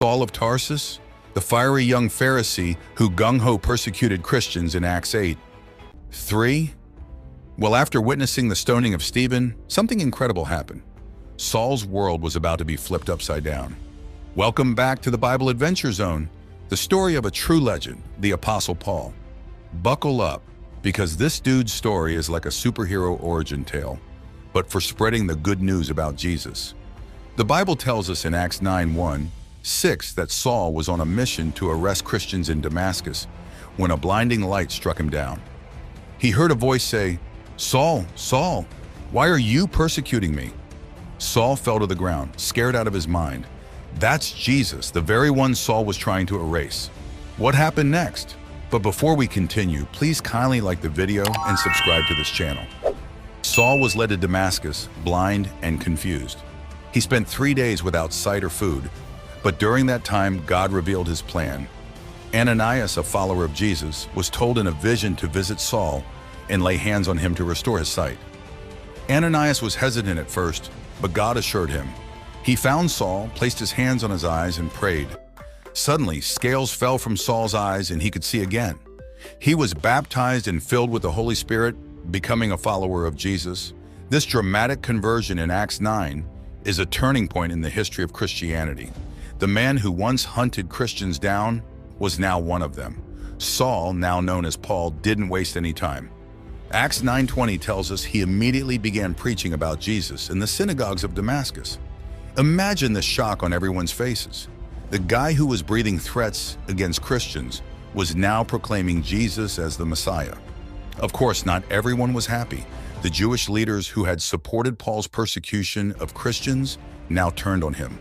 Saul of Tarsus, the fiery young Pharisee who gung-ho persecuted Christians in Acts 8. 3. Well, after witnessing the stoning of Stephen, something incredible happened. Saul's world was about to be flipped upside down. Welcome back to the Bible Adventure Zone, the story of a true legend, the Apostle Paul. Buckle up, because this dude's story is like a superhero origin tale, but for spreading the good news about Jesus. The Bible tells us in Acts 9:1-6 that Saul was on a mission to arrest Christians in Damascus when a blinding light struck him down. He heard a voice say, "Saul, Saul, why are you persecuting me?" Saul fell to the ground, scared out of his mind. That's Jesus, the very one Saul was trying to erase. What happened next? But before we continue, please kindly like the video and subscribe to this channel. Saul was led to Damascus, blind and confused. He spent 3 days without sight or food, but during that time, God revealed his plan. Ananias, a follower of Jesus, was told in a vision to visit Saul and lay hands on him to restore his sight. Ananias was hesitant at first, but God assured him. He found Saul, placed his hands on his eyes, and prayed. Suddenly, scales fell from Saul's eyes and he could see again. He was baptized and filled with the Holy Spirit, becoming a follower of Jesus. This dramatic conversion in Acts 9 is a turning point in the history of Christianity. The man who once hunted Christians down was now one of them. Saul, now known as Paul, didn't waste any time. Acts 9:20 tells us he immediately began preaching about Jesus in the synagogues of Damascus. Imagine the shock on everyone's faces. The guy who was breathing threats against Christians was now proclaiming Jesus as the Messiah. Of course, not everyone was happy. The Jewish leaders who had supported Paul's persecution of Christians now turned on him.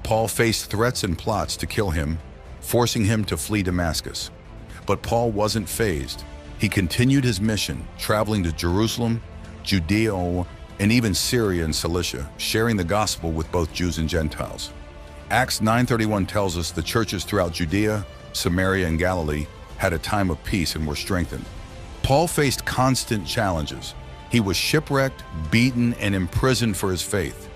Paul faced threats and plots to kill him, forcing him to flee Damascus. But Paul wasn't fazed. He continued his mission, traveling to Jerusalem, Judea, and even Syria and Cilicia, sharing the gospel with both Jews and Gentiles. Acts 9:31 tells us the churches throughout Judea, Samaria, and Galilee had a time of peace and were strengthened. Paul faced constant challenges. He was shipwrecked, beaten, and imprisoned for his faith.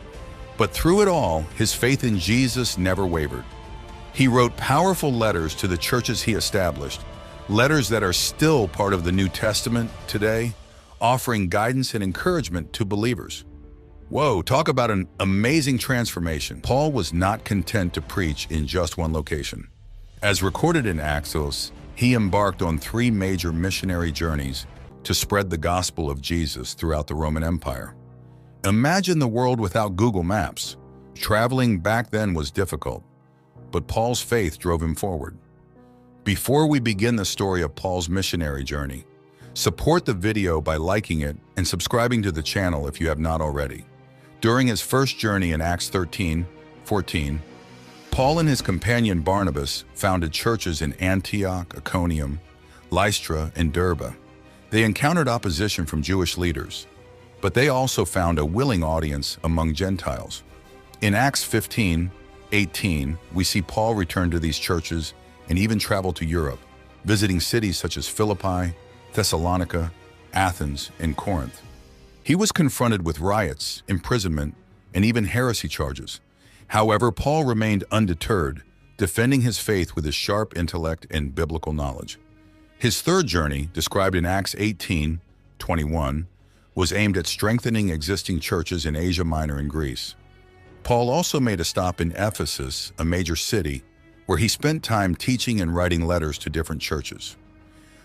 But through it all, his faith in Jesus never wavered. He wrote powerful letters to the churches he established, letters that are still part of the New Testament today, offering guidance and encouragement to believers. Whoa, talk about an amazing transformation. Paul was not content to preach in just one location. As recorded in Acts, he embarked on 3 major missionary journeys to spread the gospel of Jesus throughout the Roman Empire. Imagine the world without Google Maps. Traveling back then was difficult, but Paul's faith drove him forward. Before we begin the story of Paul's missionary journey, support the video by liking it and subscribing to the channel if you have not already. During his first journey in Acts 13:14, Paul and his companion Barnabas founded churches in Antioch, Iconium, Lystra, and Derbe. They encountered opposition from Jewish leaders, but they also found a willing audience among Gentiles. In Acts 15:18, we see Paul return to these churches and even travel to Europe, visiting cities such as Philippi, Thessalonica, Athens, and Corinth. He was confronted with riots, imprisonment, and even heresy charges. However, Paul remained undeterred, defending his faith with his sharp intellect and biblical knowledge. His third journey, described in Acts 18:21, was aimed at strengthening existing churches in Asia Minor and Greece. Paul also made a stop in Ephesus, a major city, where he spent time teaching and writing letters to different churches.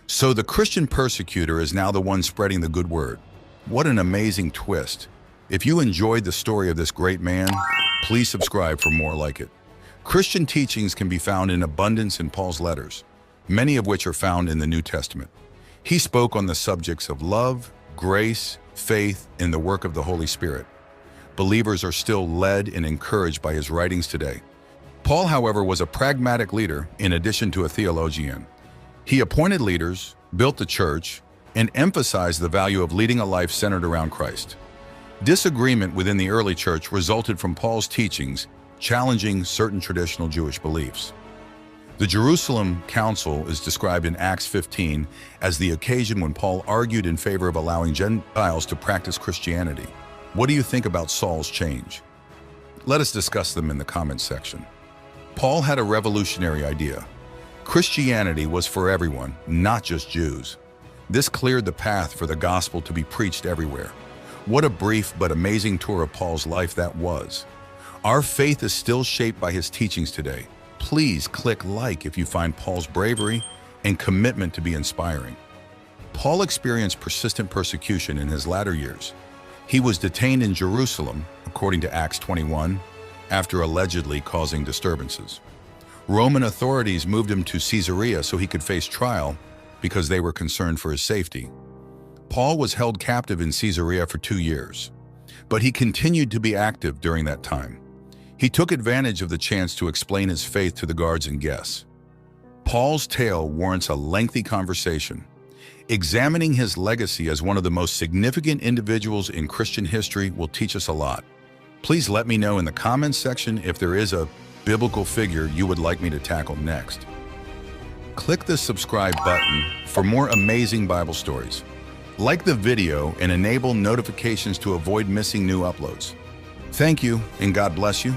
So the Christian persecutor is now the one spreading the good word. What an amazing twist. If you enjoyed the story of this great man, please subscribe for more like it. Christian teachings can be found in abundance in Paul's letters, many of which are found in the New Testament. He spoke on the subjects of love, grace, faith, and the work of the Holy Spirit. Believers are still led and encouraged by his writings today. Paul, however, was a pragmatic leader in addition to a theologian. He appointed leaders, built the church, and emphasized the value of leading a life centered around Christ. Disagreement within the early church resulted from Paul's teachings, challenging certain traditional Jewish beliefs. The Jerusalem Council is described in Acts 15 as the occasion when Paul argued in favor of allowing Gentiles to practice Christianity. What do you think about Saul's change? Let us discuss them in the comments section. Paul had a revolutionary idea. Christianity was for everyone, not just Jews. This cleared the path for the gospel to be preached everywhere. What a brief but amazing tour of Paul's life that was. Our faith is still shaped by his teachings today. Please click like if you find Paul's bravery and commitment to be inspiring. Paul experienced persistent persecution in his latter years. He was detained in Jerusalem, according to Acts 21, after allegedly causing disturbances. Roman authorities moved him to Caesarea so he could face trial because they were concerned for his safety. Paul was held captive in Caesarea for 2 years, but he continued to be active during that time. He took advantage of the chance to explain his faith to the guards and guests. Paul's tale warrants a lengthy conversation. Examining his legacy as one of the most significant individuals in Christian history will teach us a lot. Please let me know in the comments section if there is a biblical figure you would like me to tackle next. Click the subscribe button for more amazing Bible stories. Like the video and enable notifications to avoid missing new uploads. Thank you, and God bless you.